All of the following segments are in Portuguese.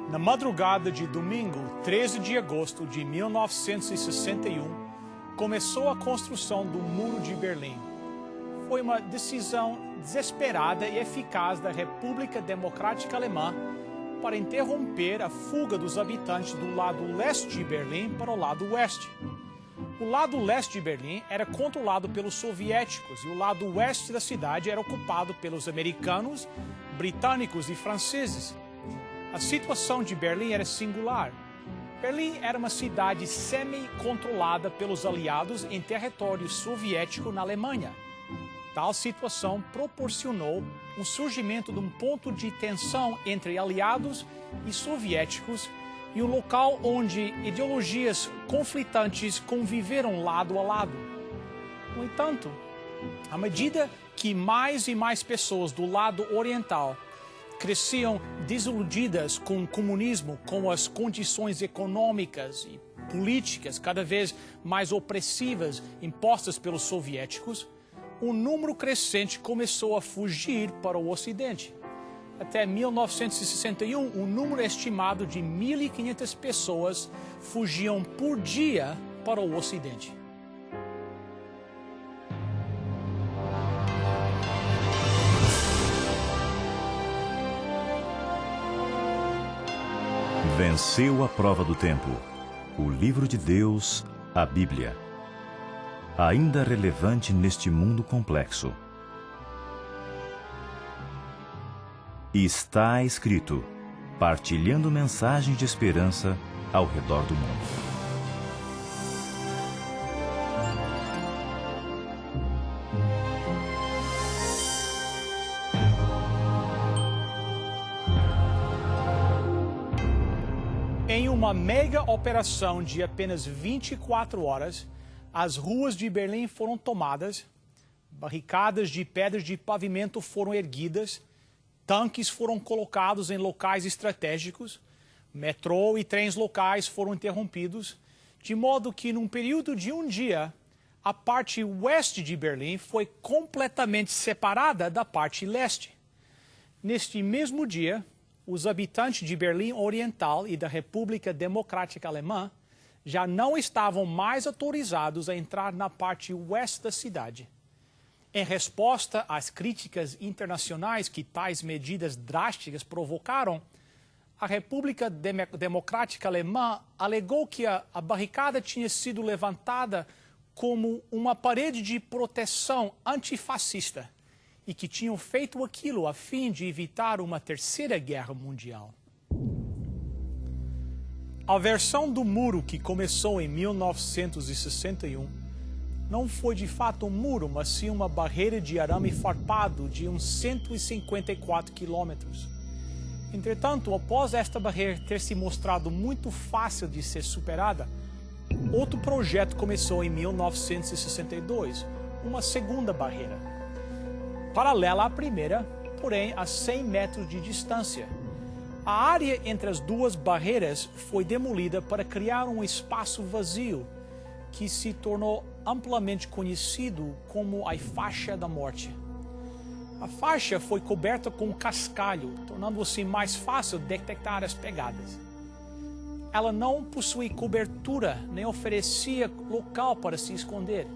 Na madrugada de domingo, 13 de agosto de 1961, começou a construção do Muro de Berlim. Foi uma decisão desesperada e eficaz da República Democrática Alemã para interromper a fuga dos habitantes do lado leste de Berlim para o lado oeste. O lado leste de Berlim era controlado pelos soviéticos e o lado oeste da cidade era ocupado pelos americanos, britânicos e franceses. A situação de Berlim era singular. Berlim era uma cidade semi-controlada pelos aliados em território soviético na Alemanha. Tal situação proporcionou um surgimento de um ponto de tensão entre aliados e soviéticos e um local onde ideologias conflitantes conviveram lado a lado. No entanto, à medida que mais e mais pessoas do lado oriental cresciam desiludidas com o comunismo, com as condições econômicas e políticas cada vez mais opressivas impostas pelos soviéticos, um número crescente começou a fugir para o Ocidente. Até 1961, um número estimado de 1.500 pessoas fugiam por dia para o Ocidente. Venceu a prova do tempo. O livro de Deus, a Bíblia. Ainda relevante neste mundo complexo. Está escrito, partilhando mensagens de esperança ao redor do mundo. Em uma mega operação de apenas 24 horas, as ruas de Berlim foram tomadas, barricadas de pedras de pavimento foram erguidas, tanques foram colocados em locais estratégicos, metrô e trens locais foram interrompidos, de modo que, num período de um dia, a parte oeste de Berlim foi completamente separada da parte leste. Neste mesmo dia, os habitantes de Berlim Oriental e da República Democrática Alemã já não estavam mais autorizados a entrar na parte oeste da cidade. Em resposta às críticas internacionais que tais medidas drásticas provocaram, a República Democrática Alemã alegou que a barricada tinha sido levantada como uma parede de proteção antifascista e que tinham feito aquilo a fim de evitar uma terceira guerra mundial. A versão do muro que começou em 1961 não foi de fato um muro, mas sim uma barreira de arame farpado de uns 154 quilômetros. Entretanto, após esta barreira ter se mostrado muito fácil de ser superada, outro projeto começou em 1962, uma segunda barreira. Paralela à primeira, porém a 100 metros de distância. A área entre as duas barreiras foi demolida para criar um espaço vazio que se tornou amplamente conhecido como a Faixa da Morte. A faixa foi coberta com cascalho, tornando-se mais fácil detectar as pegadas. Ela não possuía cobertura nem oferecia local para se esconder.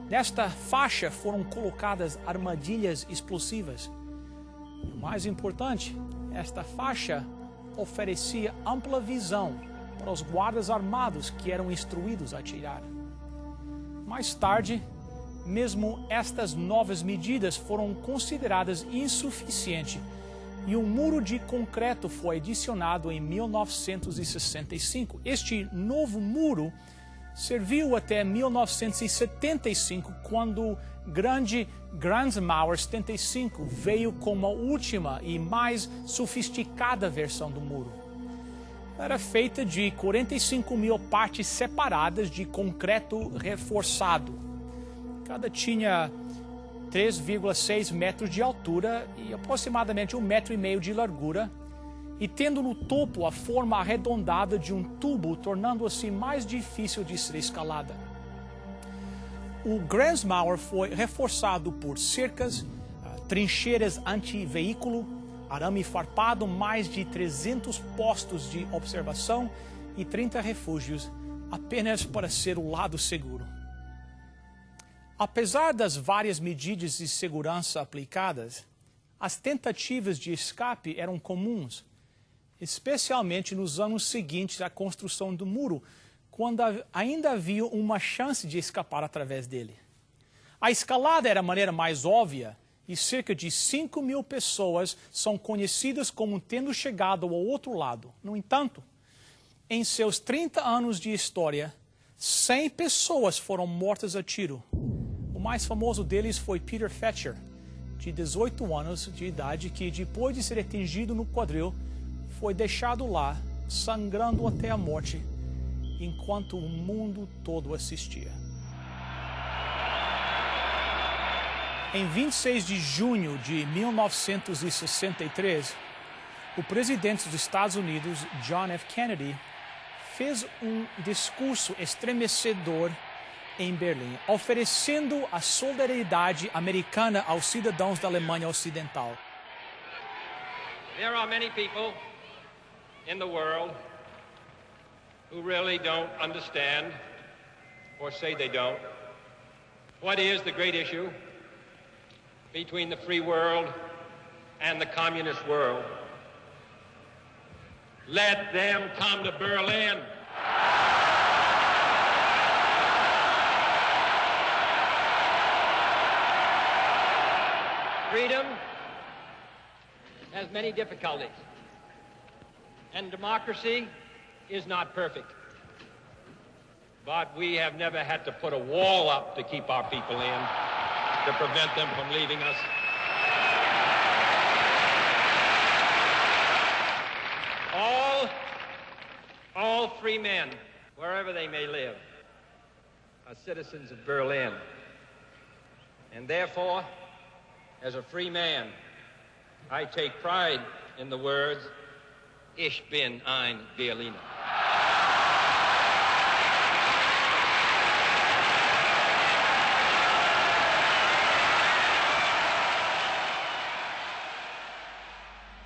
Nesta faixa foram colocadas armadilhas explosivas. E o mais importante, esta faixa oferecia ampla visão para os guardas armados que eram instruídos a atirar. Mais tarde, mesmo estas novas medidas foram consideradas insuficientes e um muro de concreto foi adicionado em 1965. Este novo muro serviu até 1975, quando o grande Großmauer 75 veio como a última e mais sofisticada versão do muro. Era feita de 45.000 partes separadas de concreto reforçado. Cada tinha 3,6 metros de altura e aproximadamente 1,5 metro de largura, e tendo no topo a forma arredondada de um tubo, tornando-se mais difícil de ser escalada. O Großmauer foi reforçado por cercas, trincheiras anti-veículo, arame farpado, mais de 300 postos de observação e 30 refúgios, apenas para ser o lado seguro. Apesar das várias medidas de segurança aplicadas, as tentativas de escape eram comuns, especialmente nos anos seguintes à construção do muro, quando ainda havia uma chance de escapar através dele. A escalada era a maneira mais óbvia, e cerca de 5.000 pessoas são conhecidas como tendo chegado ao outro lado. No entanto, em seus 30 anos de história, 100 pessoas foram mortas a tiro. O mais famoso deles foi Peter Fetcher, de 18 anos de idade, que depois de ser atingido no quadril, foi deixado lá, sangrando até a morte, enquanto o mundo todo assistia. Em 26 de junho de 1963, o presidente dos Estados Unidos, John F. Kennedy, fez um discurso estremecedor em Berlim, oferecendo a solidariedade americana aos cidadãos da Alemanha Ocidental. There are many people in the world who really don't understand, or say they don't, what is the great issue between the free world and the communist world. Let them come to Berlin. Freedom has many difficulties, and democracy is not perfect. But we have never had to put a wall up to keep our people in, to prevent them from leaving us. All free men, wherever they may live, are citizens of Berlin. And therefore, as a free man, I take pride in the words, Ich bin ein Berliner.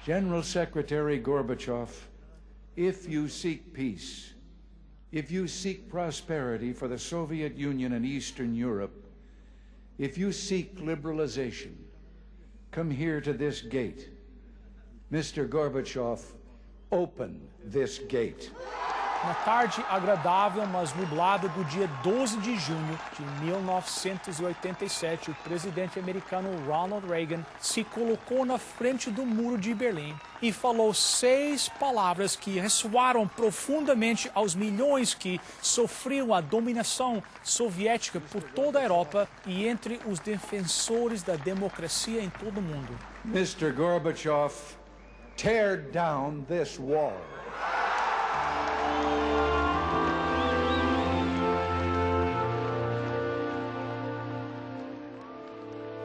General Secretary Gorbachev, if you seek peace, if you seek prosperity for the Soviet Union and Eastern Europe, if you seek liberalization, come here to this gate. Mr. Gorbachev, open this gate. Na tarde agradável, mas nublada do dia 12 de junho de 1987, o presidente americano Ronald Reagan se colocou na frente do muro de Berlim e falou 6 palavras que ressoaram profundamente aos milhões que sofriam a dominação soviética por toda a Europa e entre os defensores da democracia em todo o mundo. Mr. Gorbachev, tear down this wall.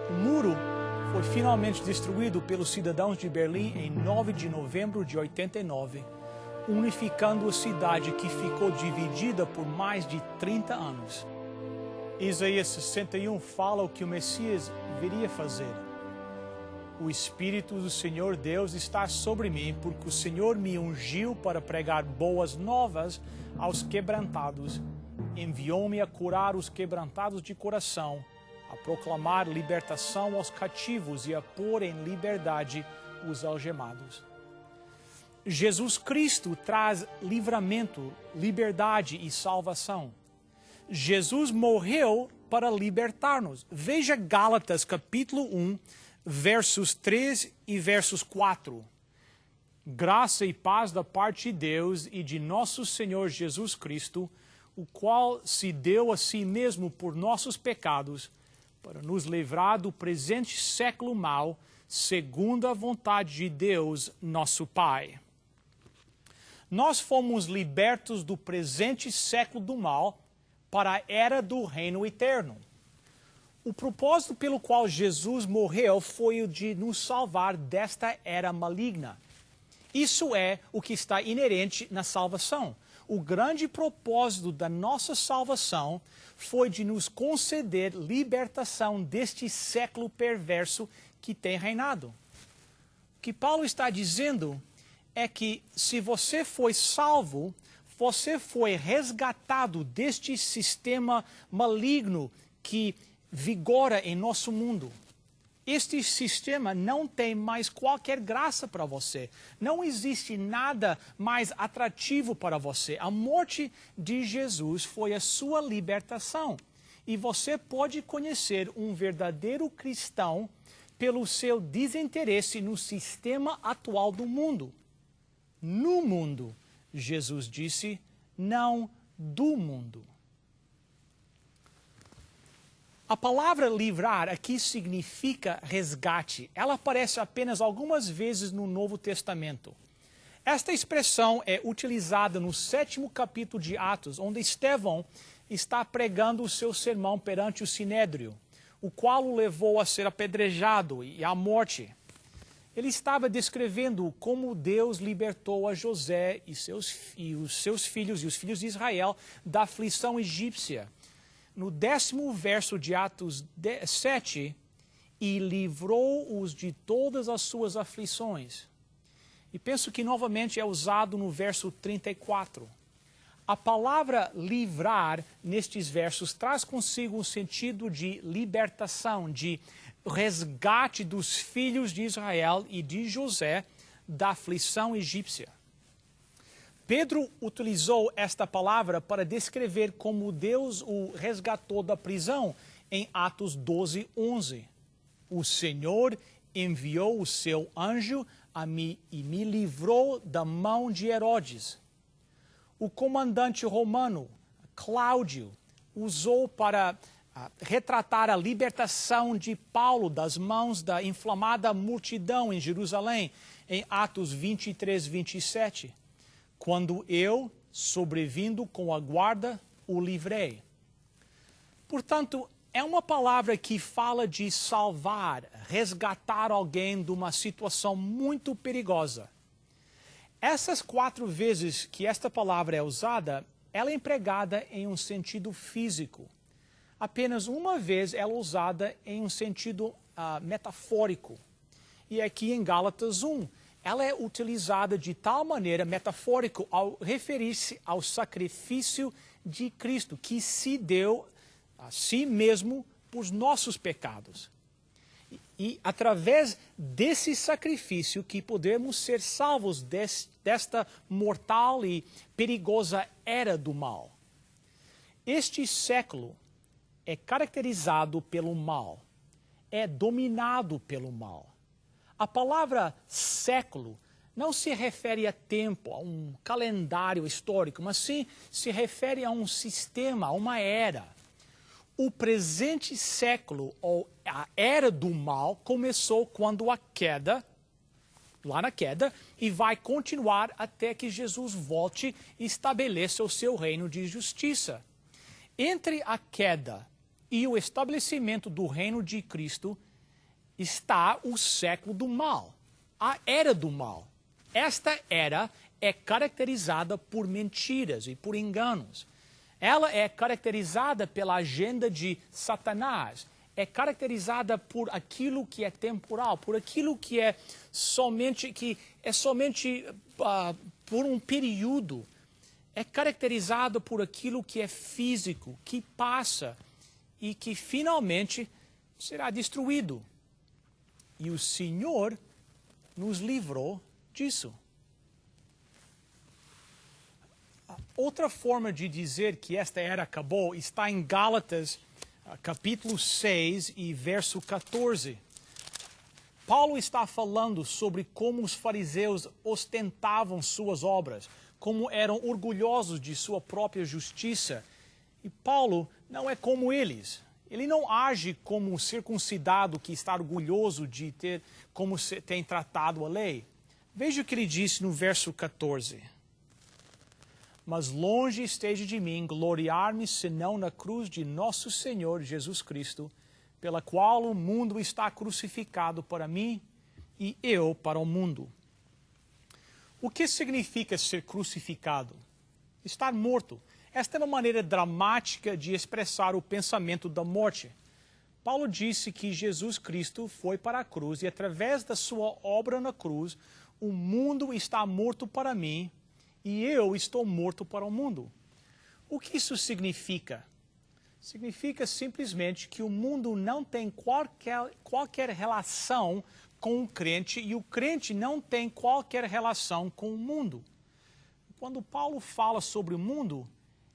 O muro foi finalmente destruído pelos cidadãos de Berlim em 9 de novembro de 89, unificando a cidade que ficou dividida por mais de 30 anos. Isaías 61 fala o que o Messias viria fazer. O Espírito do Senhor Deus está sobre mim, porque o Senhor me ungiu para pregar boas novas aos quebrantados. Enviou-me a curar os quebrantados de coração, a proclamar libertação aos cativos e a pôr em liberdade os algemados. Jesus Cristo traz livramento, liberdade e salvação. Jesus morreu para libertar-nos. Veja Gálatas capítulo 1, versos 3 e versos 4. Graça e paz da parte de Deus e de nosso Senhor Jesus Cristo, o qual se deu a si mesmo por nossos pecados, para nos livrar do presente século mau, segundo a vontade de Deus, nosso Pai. Nós fomos libertos do presente século do mal para a era do reino eterno. O propósito pelo qual Jesus morreu foi o de nos salvar desta era maligna. Isso é o que está inerente na salvação. O grande propósito da nossa salvação foi de nos conceder libertação deste século perverso que tem reinado. O que Paulo está dizendo é que se você foi salvo, você foi resgatado deste sistema maligno que vigora em nosso mundo. Este sistema não tem mais qualquer graça para você. Não existe nada mais atrativo para você. A morte de Jesus foi a sua libertação. E você pode conhecer um verdadeiro cristão pelo seu desinteresse no sistema atual do mundo. No mundo, Jesus disse, não do mundo. A palavra livrar aqui significa resgate. Ela aparece apenas algumas vezes no Novo Testamento. Esta expressão é utilizada no 7º capítulo de Atos, onde Estevão está pregando o seu sermão perante o Sinédrio, o qual o levou a ser apedrejado e à morte. Ele estava descrevendo como Deus libertou a José e os seus filhos e os filhos de Israel da aflição egípcia. No 10º verso de Atos 7, e livrou-os de todas as suas aflições. E penso que novamente é usado no verso 34. A palavra livrar nestes versos traz consigo um sentido de libertação, de resgate dos filhos de Israel e de José da aflição egípcia. Pedro utilizou esta palavra para descrever como Deus o resgatou da prisão em Atos 12:11. O Senhor enviou o seu anjo a mim e me livrou da mão de Herodes. O comandante romano, Cláudio, usou para retratar a libertação de Paulo das mãos da inflamada multidão em Jerusalém, em Atos 23:27. Quando eu, sobrevindo com a guarda, o livrei. Portanto, é uma palavra que fala de salvar, resgatar alguém de uma situação muito perigosa. Essas 4 vezes que esta palavra é usada, ela é empregada em um sentido físico. Apenas uma vez ela é usada em um sentido metafórico. E aqui em Gálatas 1, ela é utilizada de tal maneira metafórica ao referir-se ao sacrifício de Cristo, que se deu a si mesmo por nossos pecados. E através desse sacrifício que podemos ser salvos desta mortal e perigosa era do mal. Este século é caracterizado pelo mal, é dominado pelo mal. A palavra século não se refere a tempo, a um calendário histórico, mas sim se refere a um sistema, a uma era. O presente século, ou a era do mal, começou quando a queda, lá na queda, e vai continuar até que Jesus volte e estabeleça o seu reino de justiça. Entre a queda e o estabelecimento do reino de Cristo está o século do mal, a era do mal. Esta era é caracterizada por mentiras e por enganos. Ela é caracterizada pela agenda de Satanás. É caracterizada por aquilo que é temporal, por aquilo que é somente por um período. É caracterizado por aquilo que é físico, que passa e que finalmente será destruído. E o Senhor nos livrou disso. Outra forma de dizer que esta era acabou está em Gálatas, capítulo 6 e verso 14. Paulo está falando sobre como os fariseus ostentavam suas obras, como eram orgulhosos de sua própria justiça. E Paulo não é como eles. Ele não age como um circuncidado que está orgulhoso de ter como tem tratado a lei. Veja o que ele disse no verso 14. Mas longe esteja de mim gloriar-me senão na cruz de nosso Senhor Jesus Cristo, pela qual o mundo está crucificado para mim e eu para o mundo. O que significa ser crucificado? Estar morto. Esta é uma maneira dramática de expressar o pensamento da morte. Paulo disse que Jesus Cristo foi para a cruz e através da sua obra na cruz, o mundo está morto para mim e eu estou morto para o mundo. O que isso significa? Significa simplesmente que o mundo não tem qualquer relação com o crente e o crente não tem qualquer relação com o mundo. Quando Paulo fala sobre o mundo,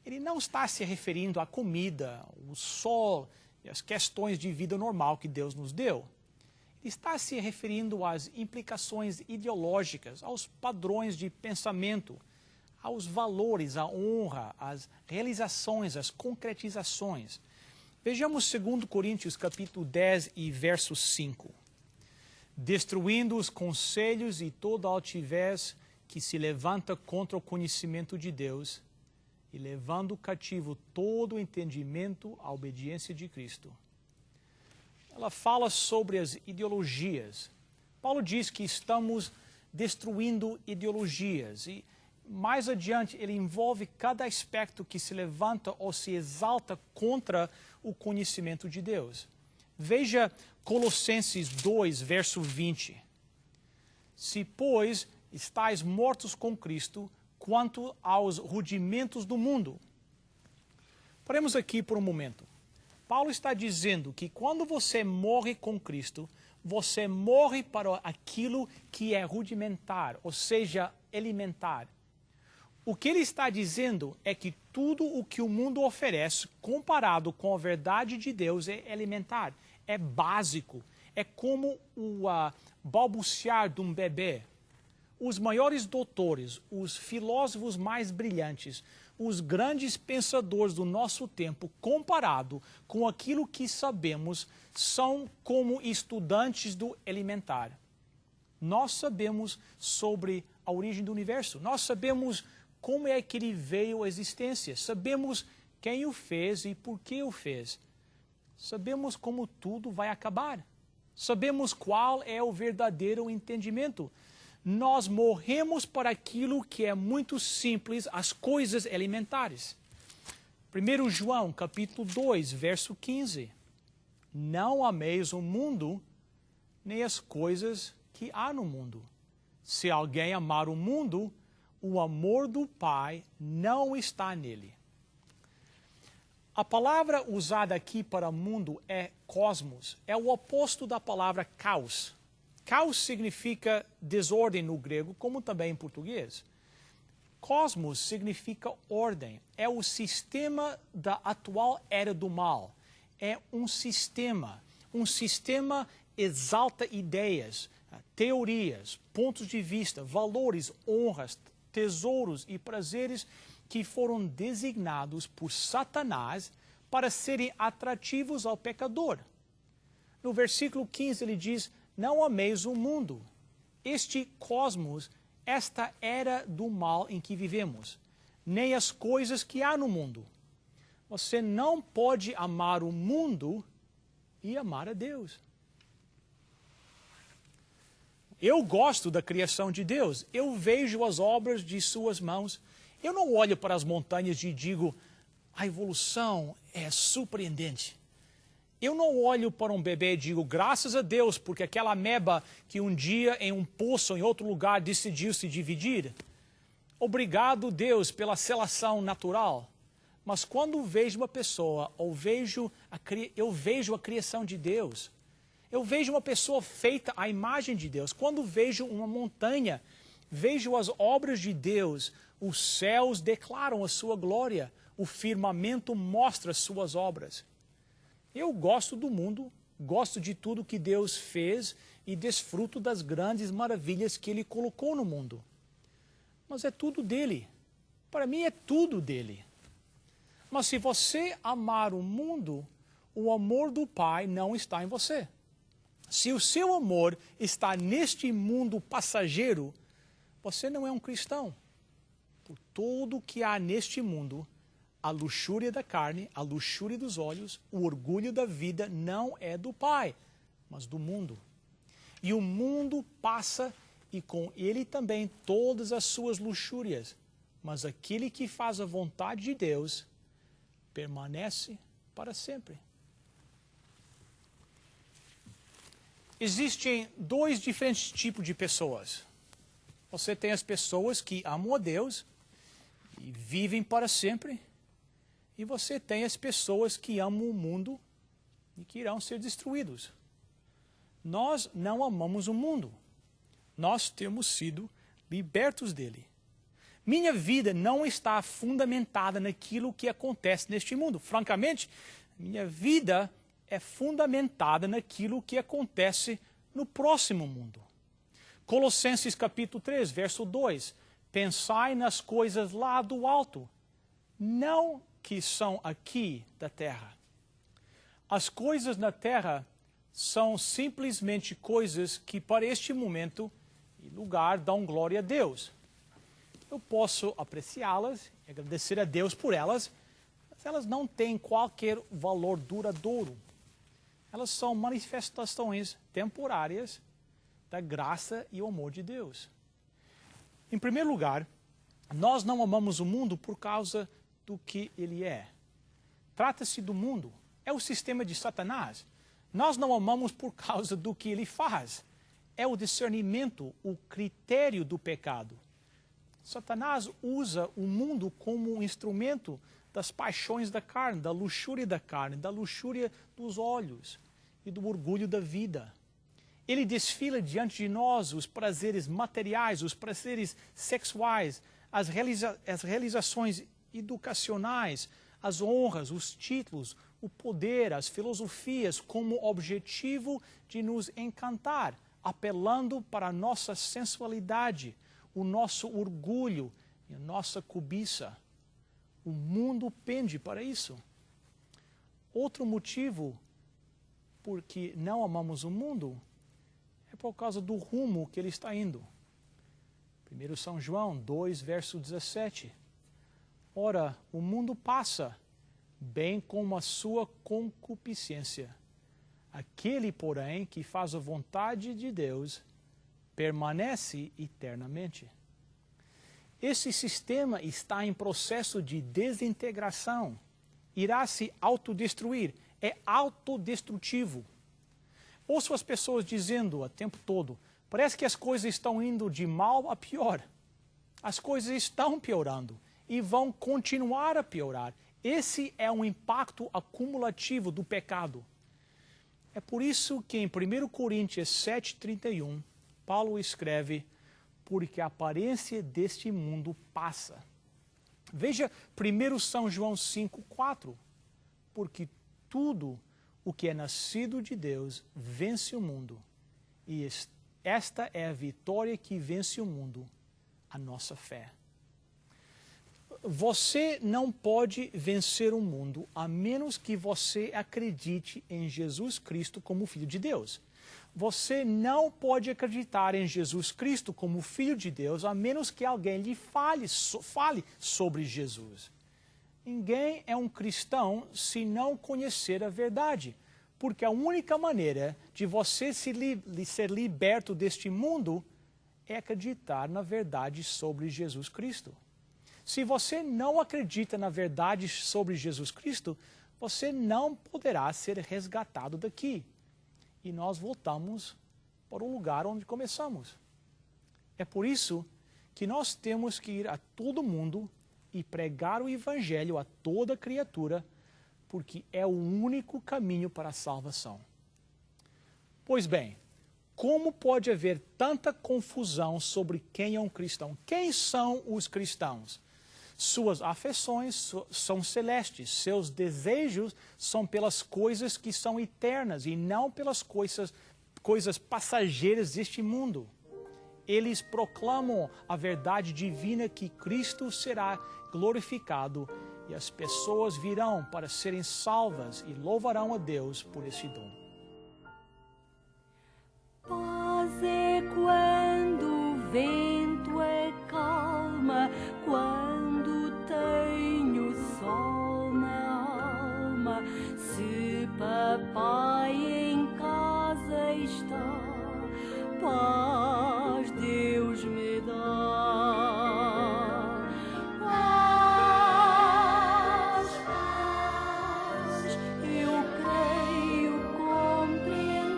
ele não está se referindo à comida, o sol e as questões de vida normal que Deus nos deu. Ele está se referindo às implicações ideológicas, aos padrões de pensamento, aos valores, à honra, às realizações, às concretizações. Vejamos 2 Coríntios capítulo 10 e verso 5. Destruindo os conselhos e toda altivez que se levanta contra o conhecimento de Deus e levando cativo todo o entendimento à obediência de Cristo. Ela fala sobre as ideologias. Paulo diz que estamos destruindo ideologias e mais adiante ele envolve cada aspecto que se levanta ou se exalta contra o conhecimento de Deus. Veja Colossenses 2, verso 20. Se, pois, estáis mortos com Cristo quanto aos rudimentos do mundo. Paremos aqui por um momento. Paulo está dizendo que quando você morre com Cristo, você morre para aquilo que é rudimentar, ou seja, elementar. O que ele está dizendo é que tudo o que o mundo oferece, comparado com a verdade de Deus, é elementar, é básico, é como o balbuciar de um bebê. Os maiores doutores, os filósofos mais brilhantes, os grandes pensadores do nosso tempo, comparado com aquilo que sabemos, são como estudantes do elementar. Nós sabemos sobre a origem do universo, nós sabemos como é que ele veio à existência, sabemos quem o fez e por que o fez. Sabemos como tudo vai acabar, sabemos qual é o verdadeiro entendimento. Nós morremos para aquilo que é muito simples, as coisas elementares. 1 João, capítulo 2, verso 15. Não ameis o mundo, nem as coisas que há no mundo. Se alguém amar o mundo, o amor do Pai não está nele. A palavra usada aqui para mundo é cosmos, é o oposto da palavra caos. Caos significa desordem no grego, como também em português. Cosmos significa ordem, é o sistema da atual era do mal. É um sistema exalta ideias, teorias, pontos de vista, valores, honras, tesouros e prazeres que foram designados por Satanás para serem atrativos ao pecador. No versículo 15 ele diz: não ameis o mundo, este cosmos, esta era do mal em que vivemos, nem as coisas que há no mundo. Você não pode amar o mundo e amar a Deus. Eu gosto da criação de Deus, eu vejo as obras de suas mãos. Eu não olho para as montanhas e digo, a evolução é surpreendente. Eu não olho para um bebê e digo, graças a Deus, porque aquela ameba que um dia em um poço ou em outro lugar decidiu se dividir. Obrigado, Deus, pela seleção natural. Mas quando vejo uma pessoa, eu vejo a criação de Deus. Eu vejo uma pessoa feita à imagem de Deus. Quando vejo uma montanha, vejo as obras de Deus. Os céus declaram a sua glória. O firmamento mostra as suas obras. Eu gosto do mundo, gosto de tudo que Deus fez e desfruto das grandes maravilhas que Ele colocou no mundo. Mas é tudo dele. Para mim é tudo dele. Mas se você amar o mundo, o amor do Pai não está em você. Se o seu amor está neste mundo passageiro, você não é um cristão. Por tudo que há neste mundo, a luxúria da carne, a luxúria dos olhos, o orgulho da vida não é do Pai, mas do mundo. E o mundo passa e com ele também todas as suas luxúrias. Mas aquele que faz a vontade de Deus permanece para sempre. existem dois diferentes tipos de pessoas. Você tem as pessoas que amam a Deus e vivem para sempre. E você tem as pessoas que amam o mundo e que irão ser destruídos. Nós não amamos o mundo. Nós temos sido libertos dele. Minha vida não está fundamentada naquilo que acontece neste mundo. Francamente, minha vida é fundamentada naquilo que acontece no próximo mundo. Colossenses capítulo 3, verso 2. Pensai nas coisas lá do alto, não que são aqui da terra. As coisas na terra são simplesmente coisas que para este momento e lugar dão glória a Deus. Eu posso apreciá-las, agradecer a Deus por elas, mas elas não têm qualquer valor duradouro. Elas são manifestações temporárias da graça e o amor de Deus. Em primeiro lugar, nós não amamos o mundo por causa do que ele é. Trata-se do mundo, é o sistema de Satanás. Nós não amamos por causa do que ele faz. É o discernimento, o critério do pecado. Satanás usa o mundo como um instrumento das paixões da carne, da luxúria da carne, da luxúria dos olhos e do orgulho da vida. Ele desfila diante de nós os prazeres materiais, os prazeres sexuais, as realizações educacionais, as honras, os títulos, o poder, as filosofias como objetivo de nos encantar, apelando para a nossa sensualidade, o nosso orgulho e a nossa cobiça. O mundo pende para isso. Outro motivo por que não amamos o mundo é por causa do rumo que ele está indo. 1 São João 2, verso 17. Ora, o mundo passa, bem como a sua concupiscência. Aquele, porém, que faz a vontade de Deus, permanece eternamente. Esse sistema está em processo de desintegração. Irá se autodestruir. É autodestrutivo. Ouço as pessoas dizendo o tempo todo, parece que as coisas estão indo de mal a pior. As coisas estão piorando e vão continuar a piorar. Esse é um impacto acumulativo do pecado. É por isso que em 1 Coríntios 7,31, Paulo escreve, porque a aparência deste mundo passa. Veja 1 São João 5,4, porque tudo o que é nascido de Deus vence o mundo, e esta é a vitória que vence o mundo, a nossa fé. Você não pode vencer o mundo a menos que você acredite em Jesus Cristo como Filho de Deus. Você não pode acreditar em Jesus Cristo como Filho de Deus a menos que alguém lhe fale sobre Jesus. Ninguém é um cristão se não conhecer a verdade, porque a única maneira de você ser liberto deste mundo é acreditar na verdade sobre Jesus Cristo. Se você não acredita na verdade sobre Jesus Cristo, você não poderá ser resgatado daqui. E nós voltamos para o lugar onde começamos. É por isso que nós temos que ir a todo mundo e pregar o Evangelho a toda criatura, porque é o único caminho para a salvação. Pois bem, como pode haver tanta confusão sobre quem é um cristão? Quem são os cristãos? Suas afeições são celestes, seus desejos são pelas coisas que são eternas e não pelas coisas passageiras deste mundo. Eles proclamam a verdade divina que Cristo será glorificado e as pessoas virão para serem salvas e louvarão a Deus por esse dom. Paz é quando o vento acalma, quando tenho sol na alma. Se papai em casa está, paz Deus me dá. Paz, eu creio compreender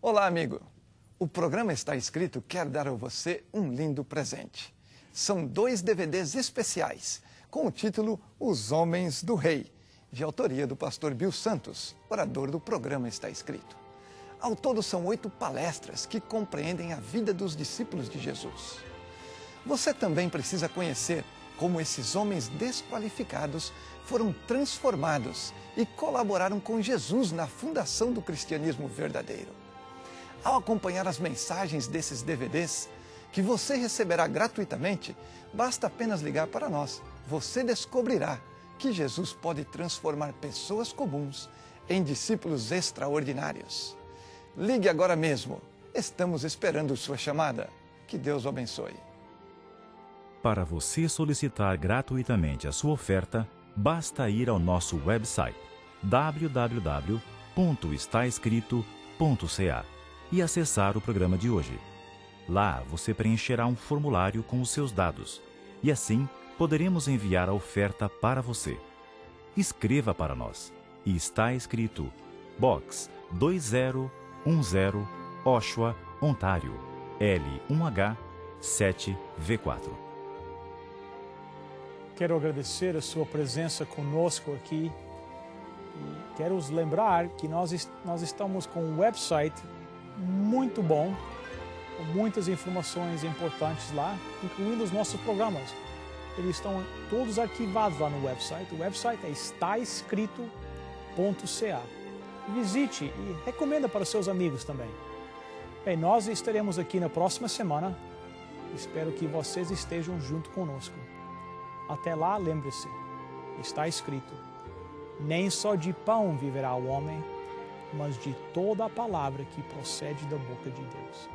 Olá, amigo! O programa Está Escrito quer dar a você um lindo presente. São 2 DVDs especiais, com o título Os Homens do Rei, de autoria do pastor Bill Santos, orador do programa Está Escrito. Ao todo são 8 palestras que compreendem a vida dos discípulos de Jesus. Você também precisa conhecer como esses homens desqualificados foram transformados e colaboraram com Jesus na fundação do cristianismo verdadeiro. Ao acompanhar as mensagens desses DVDs, que você receberá gratuitamente, basta apenas ligar para nós. Você descobrirá que Jesus pode transformar pessoas comuns em discípulos extraordinários. Ligue agora mesmo. Estamos esperando sua chamada. Que Deus o abençoe. Para você solicitar gratuitamente a sua oferta, basta ir ao nosso website www.estaescrito.ca e acessar o programa de hoje. Lá você preencherá um formulário com os seus dados e assim poderemos enviar a oferta para você. Escreva para nós. E está escrito Box 2010, Oshawa, Ontário, L1H 7V4. Quero agradecer a sua presença conosco aqui e quero os lembrar que nós estamos com um website muito bom, com muitas informações importantes lá, incluindo os nossos programas. Eles estão todos arquivados lá no website. O website é estaescrito.ca. Visite e recomenda para os seus amigos também. Bem, nós estaremos aqui na próxima semana. Espero que vocês estejam junto conosco. Até lá, lembre-se, está escrito: nem só de pão viverá o homem, mas de toda a palavra que procede da boca de Deus.